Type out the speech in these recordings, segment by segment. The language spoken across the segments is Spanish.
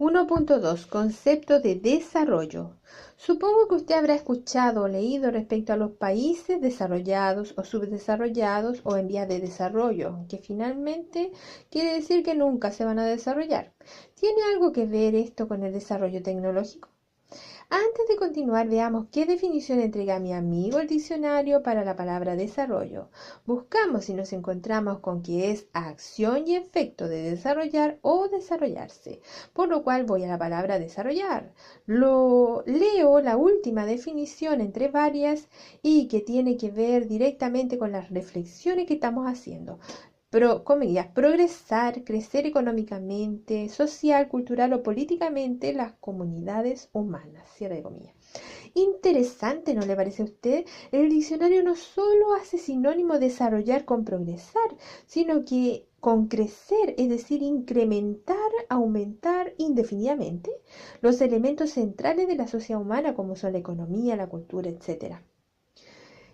1.2 Concepto de desarrollo. Supongo que usted habrá escuchado o leído respecto a los países desarrollados o subdesarrollados o en vías de desarrollo, que finalmente quiere decir que nunca se van a desarrollar. ¿Tiene algo que ver esto con el desarrollo tecnológico? Antes de continuar, veamos qué definición entrega mi amigo el diccionario para la palabra desarrollo. Buscamos si nos encontramos con que es acción y efecto de desarrollar o desarrollarse, por lo cual voy a la palabra desarrollar. Leo la última definición entre varias y que tiene que ver directamente con las reflexiones que estamos haciendo. Comillas, progresar, crecer económicamente, social, cultural o políticamente las comunidades humanas. Cierre de comillas. Interesante, ¿no le parece a usted? El diccionario no solo hace sinónimo desarrollar con progresar, sino que con crecer, es decir, incrementar, aumentar indefinidamente los elementos centrales de la sociedad humana, como son la economía, la cultura, etc.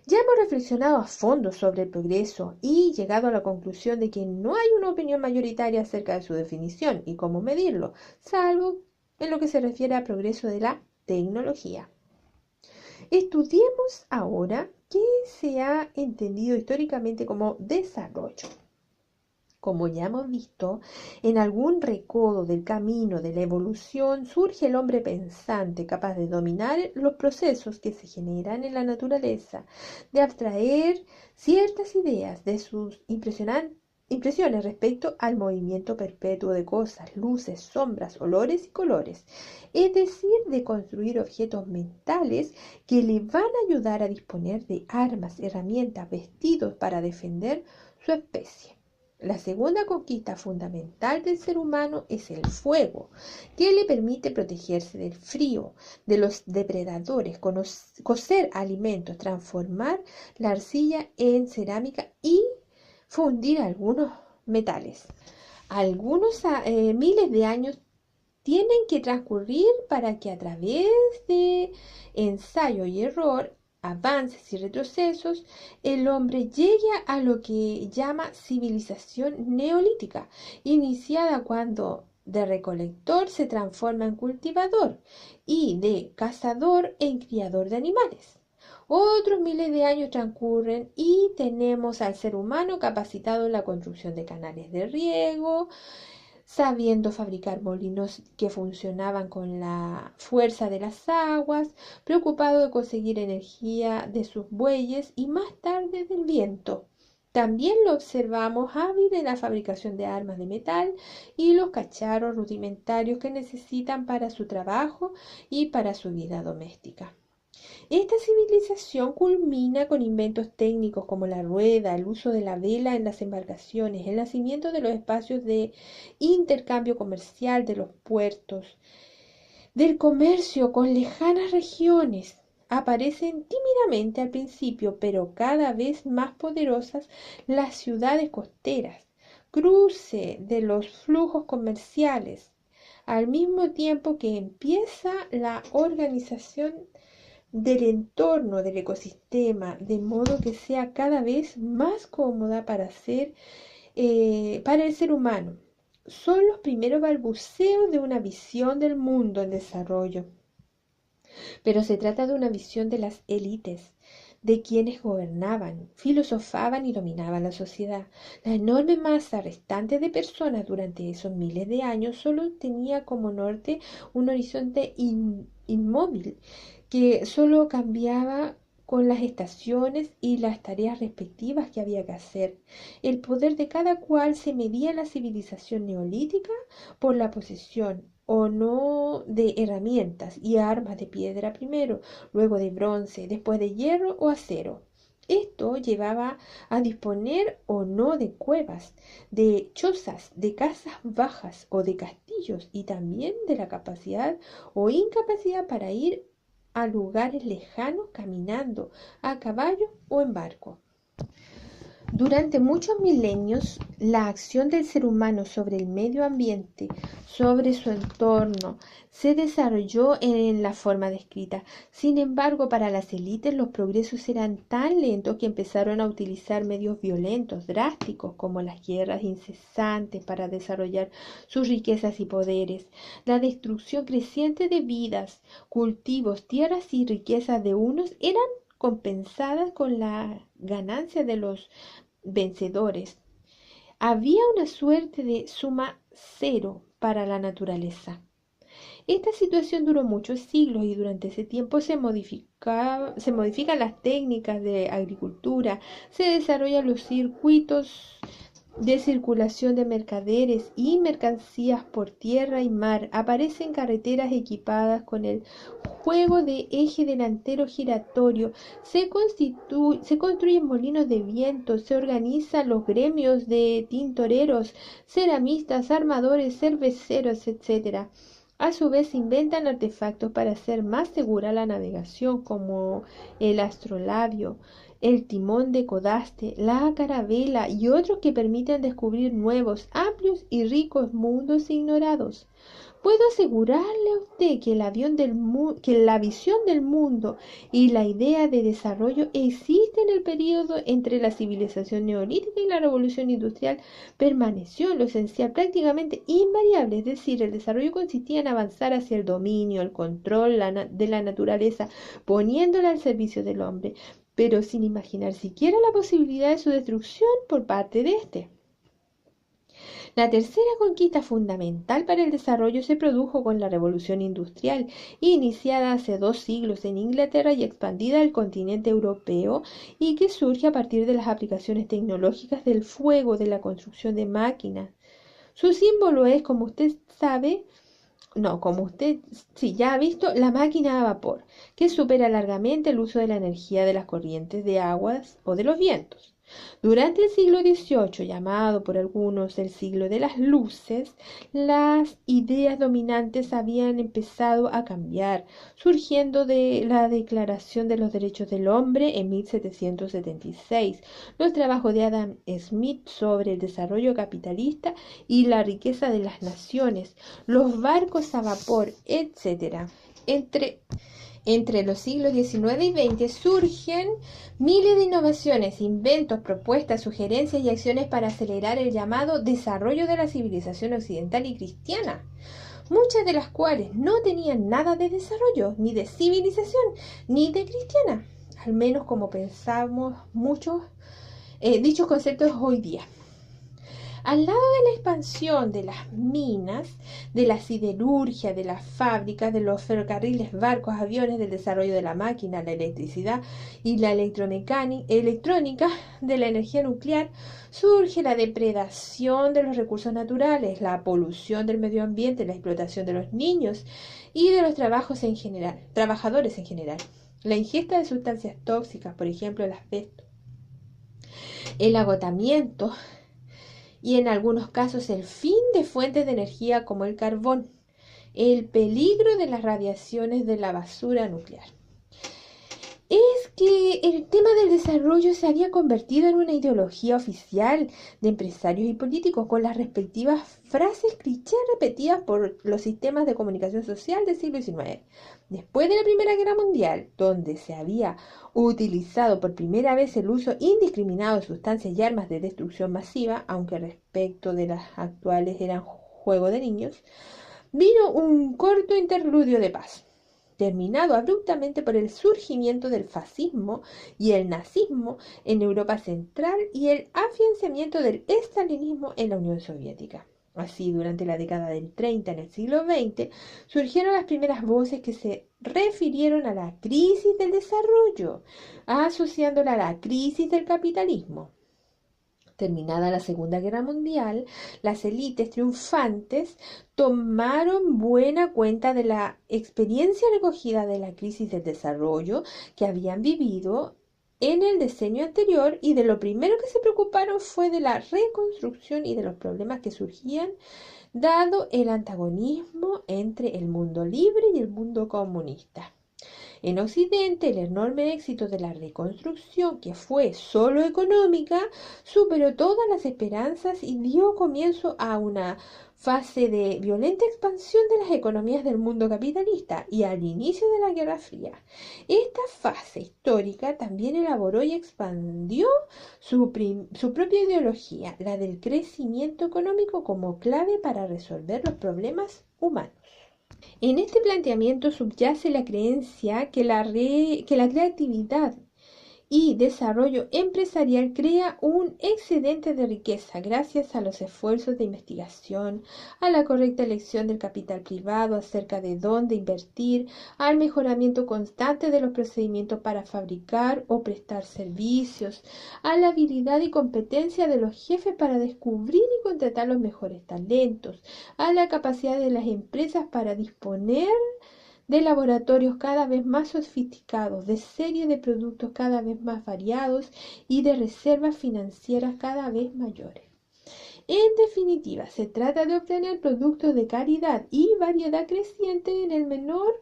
Ya hemos reflexionado a fondo sobre el progreso y llegado a la conclusión de que no hay una opinión mayoritaria acerca de su definición y cómo medirlo, salvo en lo que se refiere al progreso de la tecnología. Estudiemos ahora qué se ha entendido históricamente como desarrollo. Como ya hemos visto, en algún recodo del camino de la evolución surge el hombre pensante capaz de dominar los procesos que se generan en la naturaleza, de abstraer ciertas ideas de sus impresiones respecto al movimiento perpetuo de cosas, luces, sombras, olores y colores, es decir, de construir objetos mentales que le van a ayudar a disponer de armas, herramientas, vestidos para defender su especie. La segunda conquista fundamental del ser humano es el fuego, que le permite protegerse del frío, de los depredadores, cocer alimentos, transformar la arcilla en cerámica y fundir algunos metales. Algunos miles de años tienen que transcurrir para que a través de ensayo y error, avances y retrocesos, el hombre llegue a lo que llama civilización neolítica, iniciada cuando de recolector se transforma en cultivador y de cazador en criador de animales. Otros miles de años transcurren y tenemos al ser humano capacitado en la construcción de canales de riego, sabiendo fabricar molinos que funcionaban con la fuerza de las aguas, preocupado de conseguir energía de sus bueyes y más tarde del viento. También lo observamos hábil en la fabricación de armas de metal y los cacharros rudimentarios que necesitan para su trabajo y para su vida doméstica. Esta civilización culmina con inventos técnicos como la rueda, el uso de la vela en las embarcaciones, el nacimiento de los espacios de intercambio comercial de los puertos, del comercio con lejanas regiones. Aparecen tímidamente al principio, pero cada vez más poderosas las ciudades costeras, cruce de los flujos comerciales, al mismo tiempo que empieza la organización del entorno del ecosistema, de modo que sea cada vez más cómoda para el ser humano. Son los primeros balbuceos de una visión del mundo en desarrollo, pero se trata de una visión de las élites, de quienes gobernaban, filosofaban y dominaban la sociedad. La enorme masa restante de personas durante esos miles de años solo tenía como norte un horizonte inmóvil que solo cambiaba con las estaciones y las tareas respectivas que había que hacer. El poder de cada cual se medía en la civilización neolítica por la posesión o no de herramientas y armas de piedra primero, luego de bronce, después de hierro o acero. Esto llevaba a disponer o no de cuevas, de chozas, de casas bajas o de castillos y también de la capacidad o incapacidad para ir a lugares lejanos caminando, a caballo o en barco. Durante muchos milenios, la acción del ser humano sobre el medio ambiente, sobre su entorno, se desarrolló en la forma descrita. Sin embargo, para las élites los progresos eran tan lentos que empezaron a utilizar medios violentos, drásticos, como las guerras incesantes para desarrollar sus riquezas y poderes. La destrucción creciente de vidas, cultivos, tierras y riquezas de unos eran compensadas con la ganancia de los vencedores. Había una suerte de suma cero para la naturaleza. Esta situación duró muchos siglos y durante ese tiempo se modifican las técnicas de agricultura, se desarrollan los circuitos de circulación de mercaderes y mercancías por tierra y mar, aparecen carreteras equipadas con el juego de eje delantero giratorio, se construyen molinos de viento, se organizan los gremios de tintoreros, ceramistas, armadores, cerveceros, etc. A su vez, se inventan artefactos para hacer más segura la navegación, como el astrolabio, el timón de codaste, la carabela y otros que permiten descubrir nuevos, amplios y ricos mundos ignorados. Puedo asegurarle a usted que, que la visión del mundo y la idea de desarrollo existe en el periodo entre la civilización neolítica y la revolución industrial permaneció en lo esencial prácticamente invariable, es decir, el desarrollo consistía en avanzar hacia el dominio, el control de la naturaleza, poniéndola al servicio del hombre, pero sin imaginar siquiera la posibilidad de su destrucción por parte de éste. La tercera conquista fundamental para el desarrollo se produjo con la Revolución Industrial, iniciada hace 2 siglos en Inglaterra y expandida al continente europeo, y que surge a partir de las aplicaciones tecnológicas del fuego, de la construcción de máquinas. Su símbolo es, como usted sabe, no, como usted sí ya ha visto, la máquina a vapor, que supera largamente el uso de la energía de las corrientes de aguas o de los vientos. Durante el siglo XVIII, llamado por algunos el siglo de las luces, las ideas dominantes habían empezado a cambiar, surgiendo de la Declaración de los Derechos del Hombre en 1776, los trabajos de Adam Smith sobre el desarrollo capitalista y la riqueza de las naciones, los barcos a vapor, etc. Entre los siglos XIX y XX surgen miles de innovaciones, inventos, propuestas, sugerencias y acciones para acelerar el llamado desarrollo de la civilización occidental y cristiana, muchas de las cuales no tenían nada de desarrollo, ni de civilización, ni de cristiana, al menos como pensamos muchos dichos conceptos hoy día. Al lado de la expansión de las minas, de la siderurgia, de las fábricas, de los ferrocarriles, barcos, aviones, del desarrollo de la máquina, la electricidad y la electrónica, de la energía nuclear, surge la depredación de los recursos naturales, la polución del medio ambiente, la explotación de los niños y de los trabajadores en general, la ingesta de sustancias tóxicas, por ejemplo el asbesto, el agotamiento y en algunos casos el fin de fuentes de energía como el carbón, el peligro de las radiaciones de la basura nuclear. Es que el tema del desarrollo se había convertido en una ideología oficial de empresarios y políticos, con las respectivas frases clichés repetidas por los sistemas de comunicación social del siglo XIX. Después de la Primera Guerra Mundial, donde se había utilizado por primera vez el uso indiscriminado de sustancias y armas de destrucción masiva, aunque respecto de las actuales eran juego de niños, vino un corto interludio de paz, terminado abruptamente por el surgimiento del fascismo y el nazismo en Europa Central y el afianzamiento del estalinismo en la Unión Soviética. Así, durante la década del 30 en el siglo XX, surgieron las primeras voces que se refirieron a la crisis del desarrollo, asociándola a la crisis del capitalismo. Terminada la Segunda Guerra Mundial, las élites triunfantes tomaron buena cuenta de la experiencia recogida de la crisis del desarrollo que habían vivido en el decenio anterior, y de lo primero que se preocuparon fue de la reconstrucción y de los problemas que surgían dado el antagonismo entre el mundo libre y el mundo comunista. En Occidente, el enorme éxito de la reconstrucción, que fue solo económica, superó todas las esperanzas y dio comienzo a una fase de violenta expansión de las economías del mundo capitalista y al inicio de la Guerra Fría. Esta fase histórica también elaboró y expandió su propia ideología, la del crecimiento económico como clave para resolver los problemas humanos. En este planteamiento subyace la creencia que la creatividad y desarrollo empresarial crea un excedente de riqueza gracias a los esfuerzos de investigación, a la correcta elección del capital privado acerca de dónde invertir, al mejoramiento constante de los procedimientos para fabricar o prestar servicios, a la habilidad y competencia de los jefes para descubrir y contratar los mejores talentos, a la capacidad de las empresas para disponer de laboratorios cada vez más sofisticados, de series de productos cada vez más variados y de reservas financieras cada vez mayores. En definitiva, se trata de obtener productos de calidad y variedad creciente en el menor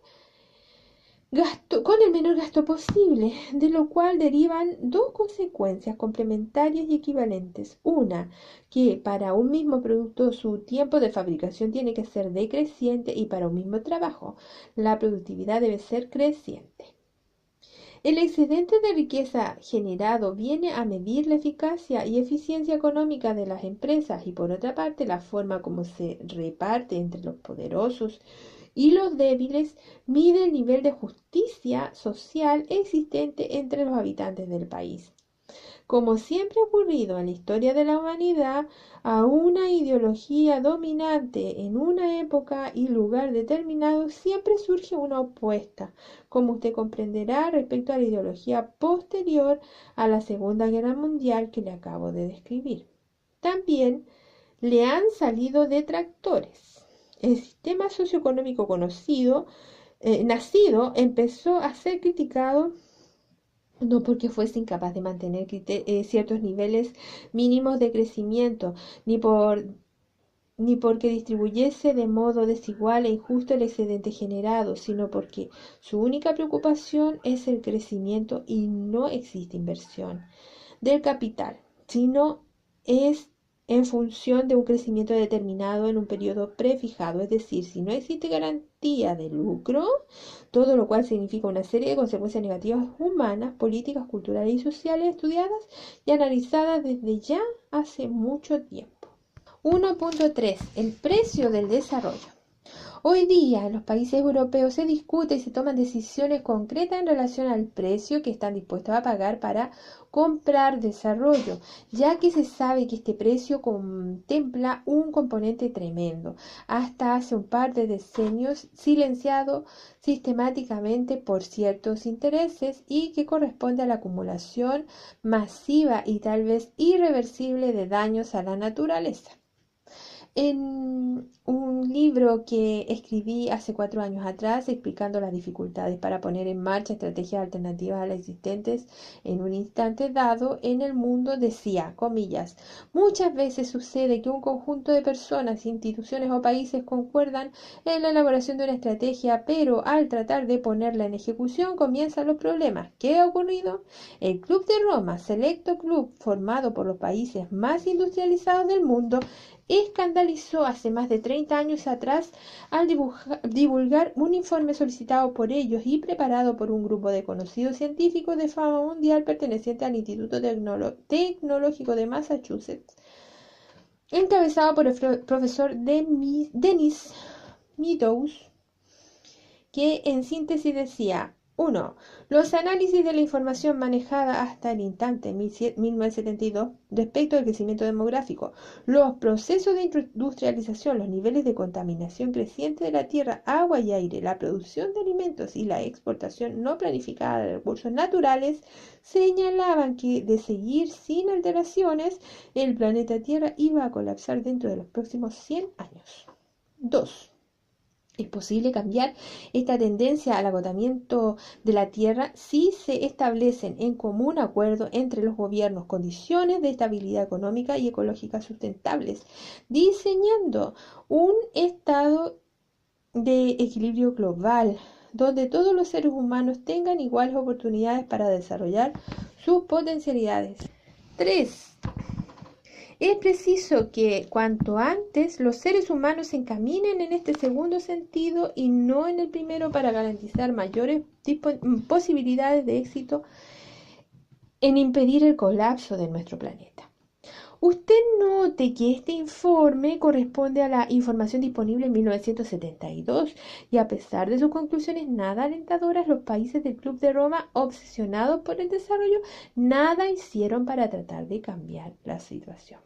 con el menor gasto posible, de lo cual derivan dos consecuencias complementarias y equivalentes. Una, que para un mismo producto su tiempo de fabricación tiene que ser decreciente y para un mismo trabajo la productividad debe ser creciente. El excedente de riqueza generado viene a medir la eficacia y eficiencia económica de las empresas y por otra parte la forma como se reparte entre los poderosos y los débiles mide el nivel de justicia social existente entre los habitantes del país. Como siempre ha ocurrido en la historia de la humanidad, a una ideología dominante en una época y lugar determinado siempre surge una opuesta, como usted comprenderá respecto a la ideología posterior a la Segunda Guerra Mundial que le acabo de describir. También le han salido detractores. El sistema socioeconómico nacido empezó a ser criticado no porque fuese incapaz de mantener ciertos niveles mínimos de crecimiento, ni porque distribuyese de modo desigual e injusto el excedente generado, sino porque su única preocupación es el crecimiento y no existe inversión del capital, sino es en función de un crecimiento determinado en un periodo prefijado, es decir, si no existe garantía de lucro, todo lo cual significa una serie de consecuencias negativas humanas, políticas, culturales y sociales estudiadas y analizadas desde ya hace mucho tiempo. 1.3. El precio del desarrollo. Hoy día en los países europeos se discute y se toman decisiones concretas en relación al precio que están dispuestos a pagar para comprar desarrollo, ya que se sabe que este precio contempla un componente tremendo, hasta hace un par de decenios silenciado sistemáticamente por ciertos intereses y que corresponde a la acumulación masiva y tal vez irreversible de daños a la naturaleza. En un libro que escribí hace 4 años atrás explicando las dificultades para poner en marcha estrategias alternativas a las existentes en un instante dado en el mundo, decía, comillas, muchas veces sucede que un conjunto de personas, instituciones o países concuerdan en la elaboración de una estrategia, pero al tratar de ponerla en ejecución comienzan los problemas. ¿Qué ha ocurrido? El Club de Roma, selecto club formado por los países más industrializados del mundo, escandalizó hace más de 30 años atrás al divulgar un informe solicitado por ellos y preparado por un grupo de conocidos científicos de fama mundial perteneciente al Instituto Tecnológico de Massachusetts, encabezado por el profesor Dennis Meadows, que en síntesis decía: 1. Los análisis de la información manejada hasta el instante 1972 respecto al crecimiento demográfico, los procesos de industrialización, los niveles de contaminación creciente de la tierra, agua y aire, la producción de alimentos y la exportación no planificada de recursos naturales señalaban que, de seguir sin alteraciones, el planeta Tierra iba a colapsar dentro de los próximos 100 años. 2. Es posible cambiar esta tendencia al agotamiento de la tierra si se establecen en común acuerdo entre los gobiernos condiciones de estabilidad económica y ecológica sustentables, diseñando un estado de equilibrio global donde todos los seres humanos tengan iguales oportunidades para desarrollar sus potencialidades. 3. Es preciso que cuanto antes los seres humanos se encaminen en este segundo sentido y no en el primero para garantizar mayores posibilidades de éxito en impedir el colapso de nuestro planeta. Usted note que este informe corresponde a la información disponible en 1972 y a pesar de sus conclusiones nada alentadoras, los países del Club de Roma, obsesionados por el desarrollo, nada hicieron para tratar de cambiar la situación.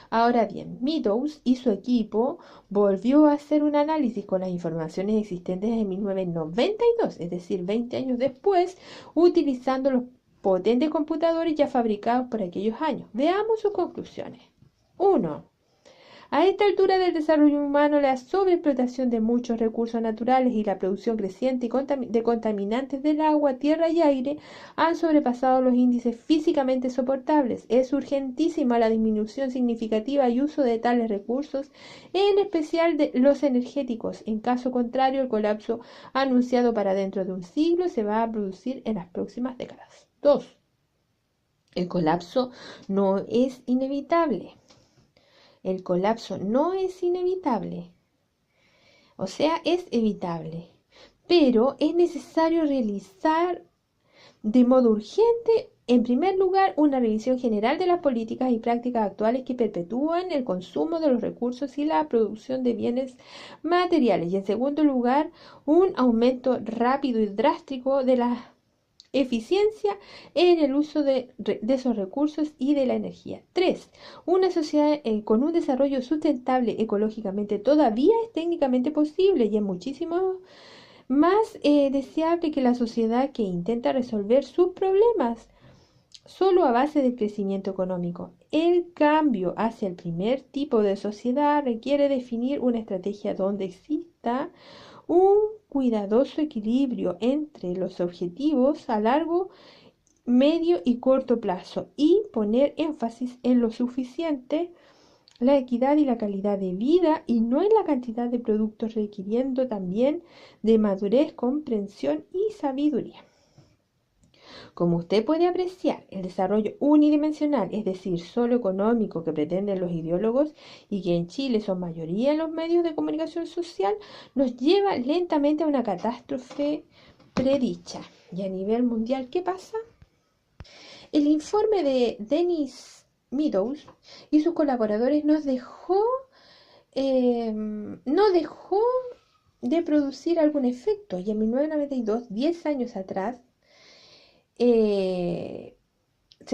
Ahora bien, Meadows y su equipo volvió a hacer un análisis con las informaciones existentes en 1992, es decir, 20 años después, utilizando los potentes computadores ya fabricados por aquellos años. Veamos sus conclusiones. 1. A esta altura del desarrollo humano, la sobreexplotación de muchos recursos naturales y la producción creciente de contaminantes del agua, tierra y aire han sobrepasado los índices físicamente soportables. Es urgentísima la disminución significativa y uso de tales recursos, en especial de los energéticos. En caso contrario, el colapso anunciado para dentro de un siglo se va a producir en las próximas décadas. 2. El colapso no es inevitable. El colapso no es inevitable, o sea, es evitable, pero es necesario realizar de modo urgente, en primer lugar, una revisión general de las políticas y prácticas actuales que perpetúan el consumo de los recursos y la producción de bienes materiales, y en segundo lugar, un aumento rápido y drástico de la eficiencia en el uso de esos recursos y de la energía. 3. Una sociedad con un desarrollo sustentable ecológicamente todavía es técnicamente posible y es muchísimo más deseable que la sociedad que intenta resolver sus problemas solo a base de crecimiento económico. El cambio hacia el primer tipo de sociedad requiere definir una estrategia donde exista un cuidadoso equilibrio entre los objetivos a largo, medio y corto plazo y poner énfasis en lo suficiente, la equidad y la calidad de vida y no en la cantidad de productos, requiriendo también de madurez, comprensión y sabiduría. Como usted puede apreciar, el desarrollo unidimensional, es decir, solo económico que pretenden los ideólogos y que en Chile son mayoría en los medios de comunicación social, nos lleva lentamente a una catástrofe predicha. Y a nivel mundial, ¿qué pasa? El informe de Dennis Meadows y sus colaboradores no dejó de producir algún efecto. Y en 1992, 10 años atrás, se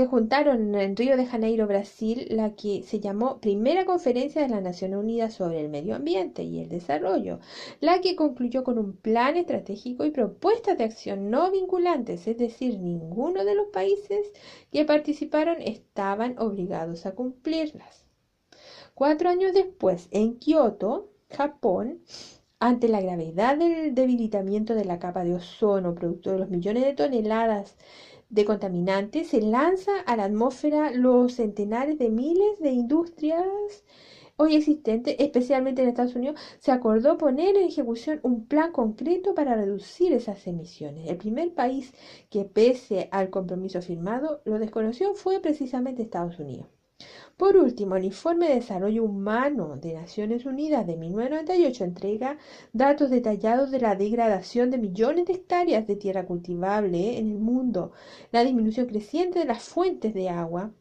juntaron en Río de Janeiro, Brasil, la que se llamó Primera Conferencia de las Naciones Unidas sobre el Medio Ambiente y el Desarrollo, la que concluyó con un plan estratégico y propuestas de acción no vinculantes, es decir, ninguno de los países que participaron estaban obligados a cumplirlas. 4 años después, en Kioto, Japón, ante la gravedad del debilitamiento de la capa de ozono, producto de los millones de toneladas de contaminantes, se lanza a la atmósfera los centenares de miles de industrias hoy existentes, especialmente en Estados Unidos. Se acordó poner en ejecución un plan concreto para reducir esas emisiones. El primer país que, pese al compromiso firmado, lo desconoció fue precisamente Estados Unidos. Por último, el Informe de Desarrollo Humano de Naciones Unidas de 1998 entrega datos detallados de la degradación de millones de hectáreas de tierra cultivable en el mundo, la disminución creciente de las fuentes de agua,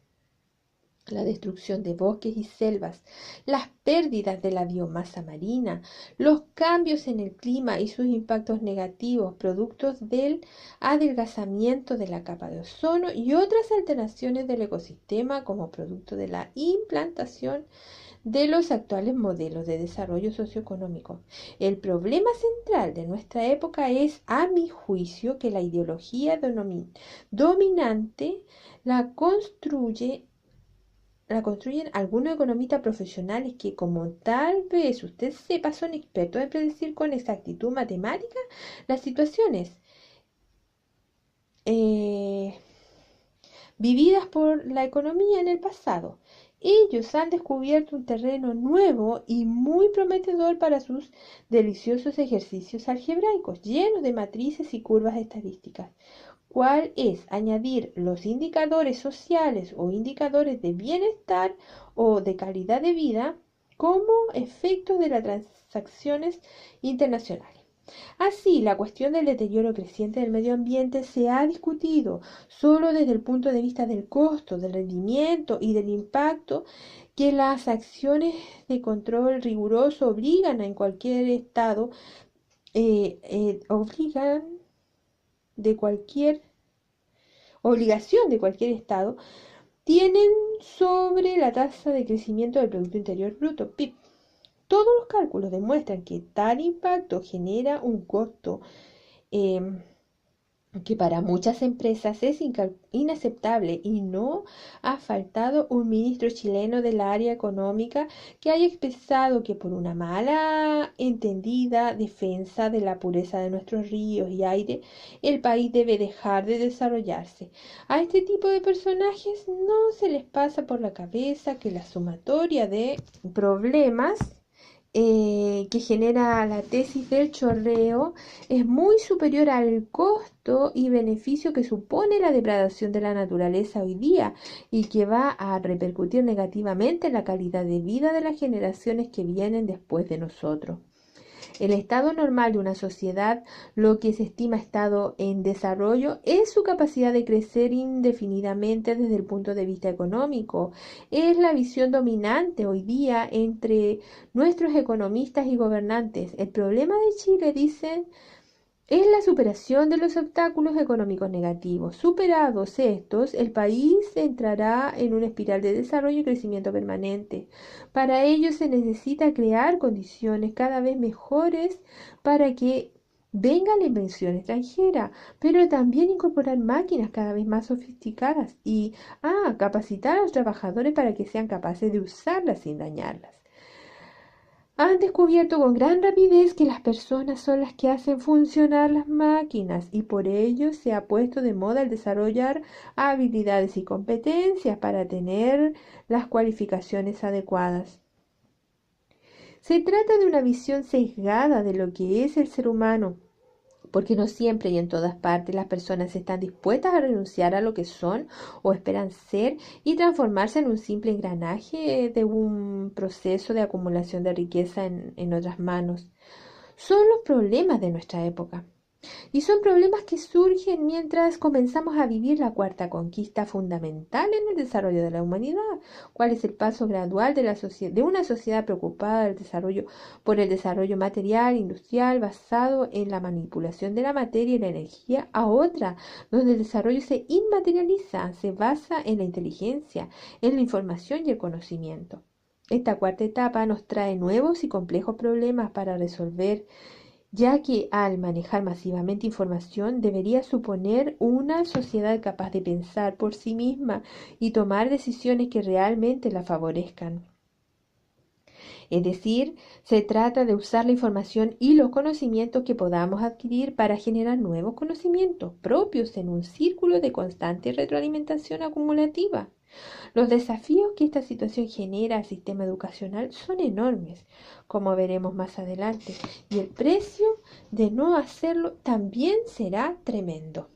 la destrucción de bosques y selvas, las pérdidas de la biomasa marina, los cambios en el clima y sus impactos negativos, productos del adelgazamiento de la capa de ozono y otras alteraciones del ecosistema como producto de la implantación de los actuales modelos de desarrollo socioeconómico. El problema central de nuestra época es, a mi juicio, que la ideología dominante la construyen algunos economistas profesionales que, como tal vez usted sepa, son expertos en predecir con exactitud matemática las situaciones vividas por la economía en el pasado. Ellos han descubierto un terreno nuevo y muy prometedor para sus deliciosos ejercicios algebraicos, llenos de matrices y curvas estadísticas. ¿Cuál es añadir los indicadores sociales o indicadores de bienestar o de calidad de vida como efectos de las transacciones internacionales? Así, la cuestión del deterioro creciente del medio ambiente se ha discutido solo desde el punto de vista del costo, del rendimiento y del impacto que las acciones de control riguroso obligan en cualquier estado, obligan de cualquier obligación de cualquier estado, tienen sobre la tasa de crecimiento del Producto Interior Bruto, PIB. Todos los cálculos demuestran que tal impacto genera un costo eh, que para muchas empresas es inaceptable, y no ha faltado un ministro chileno del área económica que haya expresado que por una mala entendida defensa de la pureza de nuestros ríos y aire, el país debe dejar de desarrollarse. A este tipo de personajes no se les pasa por la cabeza que la sumatoria de problemas que genera la tesis del chorreo es muy superior al costo y beneficio que supone la degradación de la naturaleza hoy día, y que va a repercutir negativamente en la calidad de vida de las generaciones que vienen después de nosotros. El estado normal de una sociedad, lo que se estima estado en desarrollo, es su capacidad de crecer indefinidamente desde el punto de vista económico. Es la visión dominante hoy día entre nuestros economistas y gobernantes. El problema de Chile, dicen, es la superación de los obstáculos económicos negativos. Superados estos, el país entrará en una espiral de desarrollo y crecimiento permanente. Para ello se necesita crear condiciones cada vez mejores para que venga la inversión extranjera, pero también incorporar máquinas cada vez más sofisticadas y capacitar a los trabajadores para que sean capaces de usarlas sin dañarlas. Han descubierto con gran rapidez que las personas son las que hacen funcionar las máquinas, y por ello se ha puesto de moda el desarrollar habilidades y competencias para tener las cualificaciones adecuadas. Se trata de una visión sesgada de lo que es el ser humano, porque no siempre y en todas partes las personas están dispuestas a renunciar a lo que son o esperan ser y transformarse en un simple engranaje de un proceso de acumulación de riqueza en otras manos. Son los problemas de nuestra época. Y son problemas que surgen mientras comenzamos a vivir la cuarta conquista fundamental en el desarrollo de la humanidad. ¿Cuál es el paso gradual de una sociedad preocupada por el desarrollo material, industrial, basado en la manipulación de la materia y la energía, a otra, donde el desarrollo se inmaterializa, se basa en la inteligencia, en la información y el conocimiento? Esta cuarta etapa nos trae nuevos y complejos problemas para resolver, ya que al manejar masivamente información debería suponer una sociedad capaz de pensar por sí misma y tomar decisiones que realmente la favorezcan. Es decir, se trata de usar la información y los conocimientos que podamos adquirir para generar nuevos conocimientos propios en un círculo de constante retroalimentación acumulativa. Los desafíos que esta situación genera al sistema educacional son enormes, como veremos más adelante, y el precio de no hacerlo también será tremendo.